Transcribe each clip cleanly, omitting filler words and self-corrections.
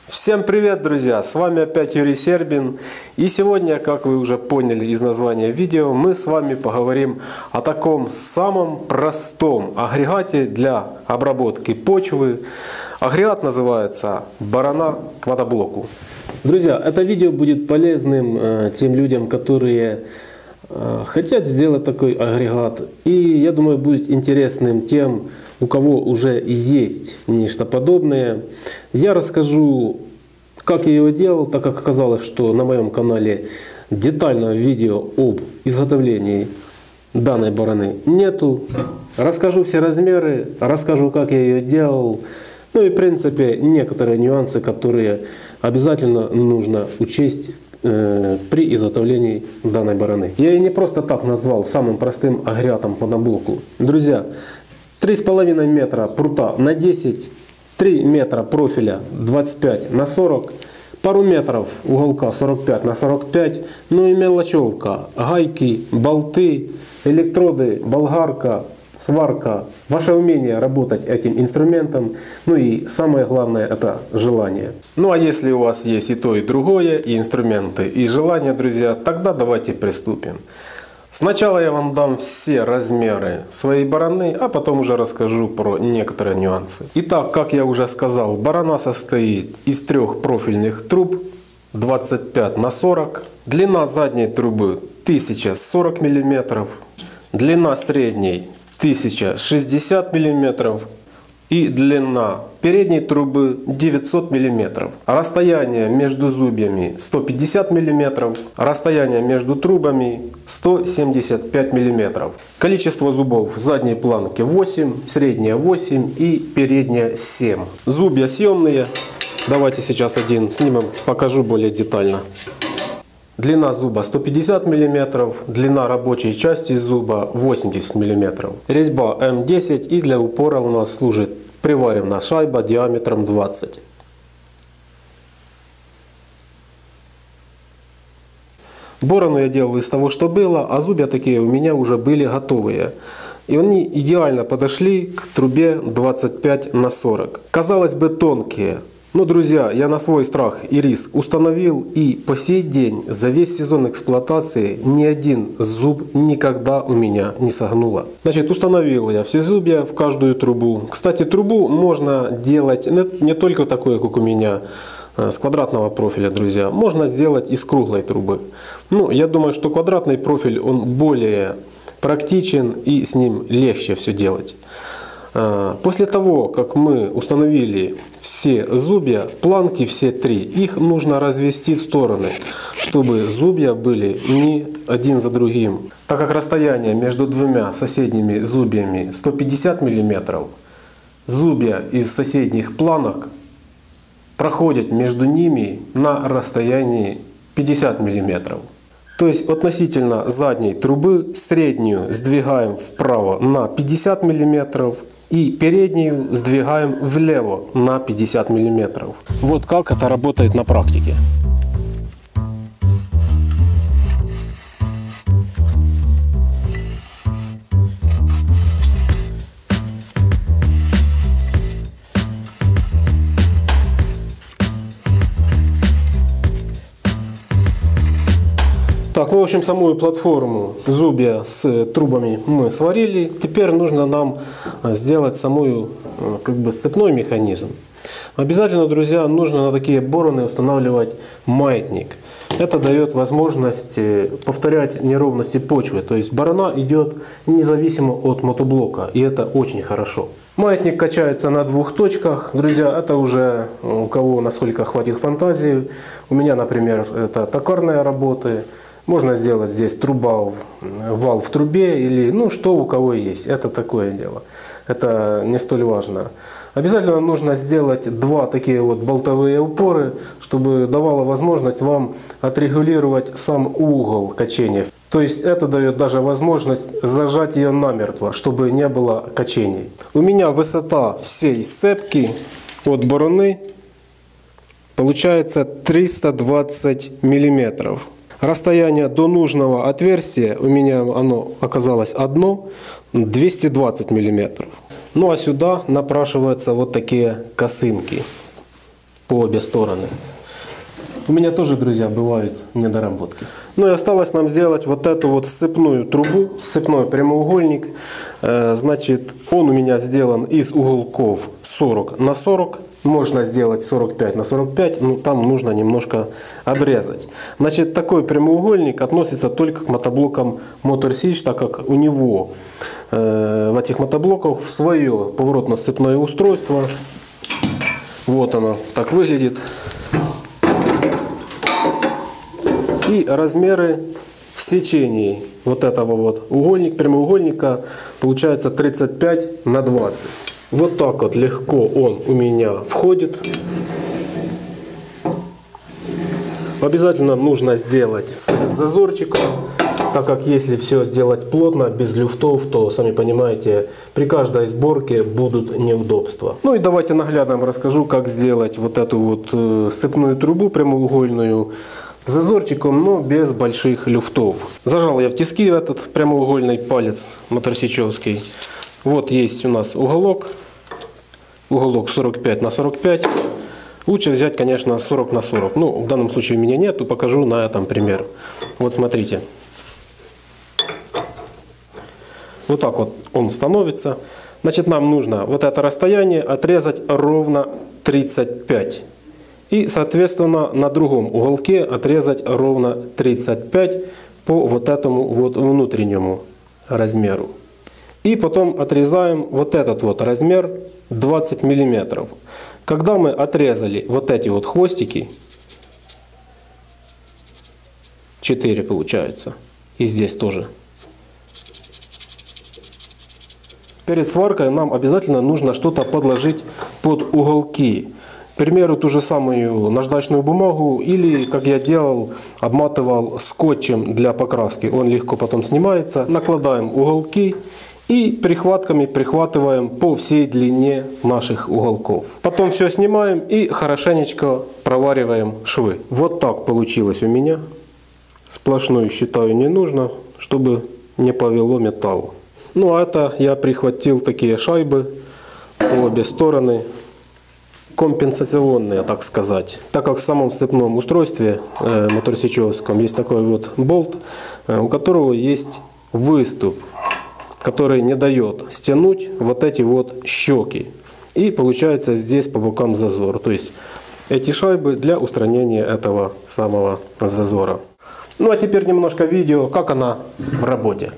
Всем привет, друзья! С вами опять Юрий Сербин. И сегодня, как вы уже поняли из названия видео, мы с вами поговорим о таком самом простом агрегате для обработки почвы. Агрегат называется Борона к мотоблоку. Друзья, это видео будет полезным тем людям, которые хотят сделать такой агрегат. И я думаю, будет интересным тем, у кого уже есть нечто подобное. Я расскажу, как я его делал, так как оказалось, что на моем канале детального видео об изготовлении данной бороны нету. Расскажу все размеры, расскажу, как я ее делал. Ну и в принципе некоторые нюансы, которые обязательно нужно учесть при изготовлении данной бороны. Я ее не просто так назвал самым простым агрегатом по мотоблоку. Друзья, 3,5 метра прута на 10, 3 метра профиля 25 на 40, пару метров уголка 45 на 45, ну и мелочевка, гайки, болты, электроды, болгарка, сварка, ваше умение работать этим инструментом, ну и самое главное — это желание. Ну а если у вас есть и то, и другое, и инструменты, и желание, друзья, тогда давайте приступим. Сначала я вам дам все размеры своей бороны, а потом уже расскажу про некоторые нюансы. Итак, как я уже сказал, борона состоит из 3 профильных труб 25 на 40. Длина задней трубы 1040 мм, длина средней 1060 мм и длина передней трубы 900 мм. Расстояние между зубьями 150 мм, расстояние между трубами 175 мм. Количество зубов в задней планке 8, средняя 8 и передняя 7. Зубья съемные. Давайте сейчас один снимем, покажу более детально. Длина зуба 150 мм, длина рабочей части зуба 80 мм. Резьба М10 и для упора у нас служит приваренная шайба диаметром 20. Борону я делал из того, что было, а зубья такие у меня уже были готовые. И они идеально подошли к трубе 25 на 40. Казалось бы, тонкие. Но, друзья, я на свой страх и риск установил, и по сей день за весь сезон эксплуатации ни один зуб никогда у меня не согнуло. Значит, установил я все зубья в каждую трубу. Кстати, трубу можно делать не только такой, как у меня, с квадратного профиля, друзья. Можно сделать из круглой трубы. Ну, я думаю, что квадратный профиль, он более практичен и с ним легче все делать. После того, как мы установили все зубья, планки все 3, их нужно развести в стороны, чтобы зубья были не один за другим. Так как расстояние между двумя соседними зубьями 150 мм, зубья из соседних планок проходят между ними на расстоянии 50 мм. То есть относительно задней трубы среднюю сдвигаем вправо на 50 мм и переднюю сдвигаем влево на 50 мм. Вот как это работает на практике. Так, ну в общем, саму платформу зубья с трубами мы сварили. Теперь нужно нам сделать самую сцепной механизм. Обязательно, друзья, нужно на такие бороны устанавливать маятник. Это дает возможность повторять неровности почвы. То есть борона идет независимо от мотоблока. И это очень хорошо. Маятник качается на 2 точках. Друзья, это уже у кого насколько хватит фантазии. У меня, например, это токарные работы. Можно сделать здесь труба, вал в трубе или ну что у кого есть. Это такое дело. Это не столь важно. Обязательно нужно сделать 2 такие вот болтовые упоры, чтобы давало возможность вам отрегулировать сам угол качения. То есть это дает даже возможность зажать ее намертво, чтобы не было качений. У меня высота всей сцепки от бороны получается 320 миллиметров. Расстояние до нужного отверстия у меня оно оказалось 220 миллиметров. Ну а сюда напрашиваются вот такие косынки. по обе стороны. У меня тоже, друзья, бывают недоработки. Ну и осталось нам сделать вот эту вот сцепную трубу, сцепной прямоугольник. Значит, он у меня сделан из уголков 40 на 40. Можно сделать 45 на 45, но там нужно немножко обрезать. Значит, такой прямоугольник относится только к мотоблокам Motor Sich, так как у него в этих мотоблоках свое поворотно-сцепное устройство. Вот оно так выглядит. И размеры в сечении вот этого вот прямоугольника получается 35 на 20. Вот так вот легко он у меня входит. Обязательно нужно сделать с зазорчиком, так как если все сделать плотно, без люфтов, то, сами понимаете, при каждой сборке будут неудобства. Ну и давайте наглядно расскажу, как сделать вот эту вот сцепную трубу прямоугольную с зазорчиком, но без больших люфтов. Зажал я в тиски этот прямоугольный палец моторсичевский. Вот есть у нас уголок 45 на 45. Лучше взять, конечно, 40 на 40. Ну, в данном случае у меня нет, то покажу на этом пример. Вот смотрите. Вот так вот он становится. Значит, нам нужно вот это расстояние отрезать ровно 35. И, соответственно, на другом уголке отрезать ровно 35 по вот этому вот внутреннему размеру. И потом отрезаем вот этот вот размер 20 миллиметров. Когда мы отрезали вот эти вот хвостики, 4 получается, и здесь тоже. Перед сваркой нам обязательно нужно что-то подложить под уголки. К примеру, ту же самую наждачную бумагу или, как я делал, обматывал скотчем для покраски. Он легко потом снимается. Накладаем уголки и прихватками прихватываем по всей длине наших уголков. Потом все снимаем и хорошенечко провариваем швы. Вот так получилось у меня. Сплошную, считаю, не нужно, чтобы не повело металл. Ну а это я прихватил такие шайбы по обе стороны. Компенсационные, так сказать. Так как в самом сцепном устройстве моторсичевском есть такой вот болт, у которого есть выступ, который не дает стянуть вот эти вот щеки. И получается здесь по бокам зазор. То есть эти шайбы для устранения этого самого зазора. Ну а теперь немножко видео, как она в работе.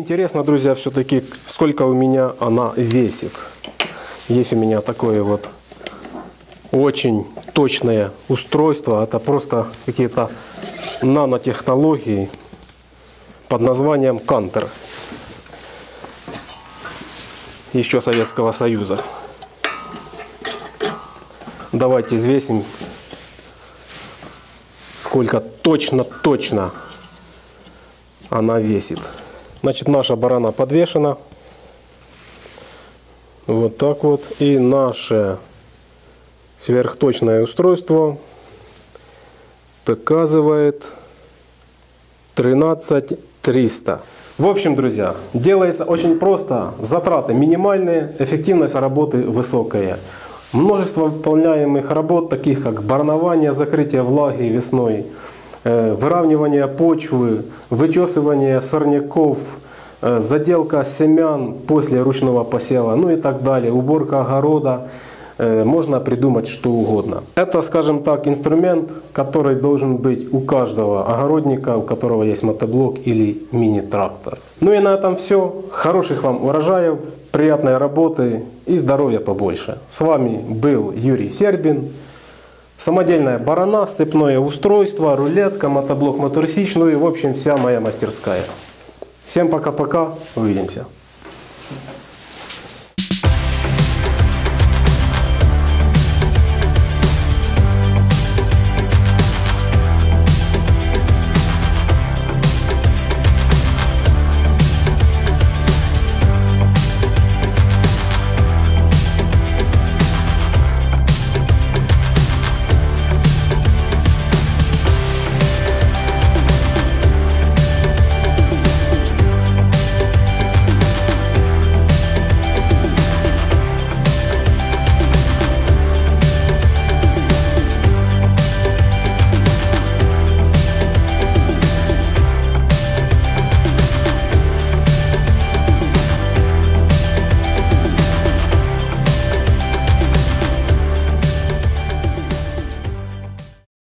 интересно, друзья, все-таки, сколько у меня она весит. Есть у меня такое вот очень точное устройство. Это просто какие-то нанотехнологии под названием Кантер. Еще Советского Союза. Давайте взвесим, сколько точно она весит. Значит, наша барана подвешена. Вот так вот. И наше сверхточное устройство показывает 13300. В общем, друзья, делается очень просто. Затраты минимальные, эффективность работы высокая. Множество выполняемых работ, таких как барнование, закрытие влаги весной, выравнивание почвы, вычесывание сорняков, заделка семян после ручного посева, ну и так далее, уборка огорода. Можно придумать что угодно. Это, скажем так, инструмент, который должен быть у каждого огородника, у которого есть мотоблок или мини-трактор. Ну и на этом все. Хороших вам урожаев, приятной работы и здоровья побольше. С вами был Юрий Сербин. Самодельная барана, сцепное устройство, рулетка, мотоблок Моторсич, ну и в общем вся моя мастерская. Всем пока-пока, увидимся.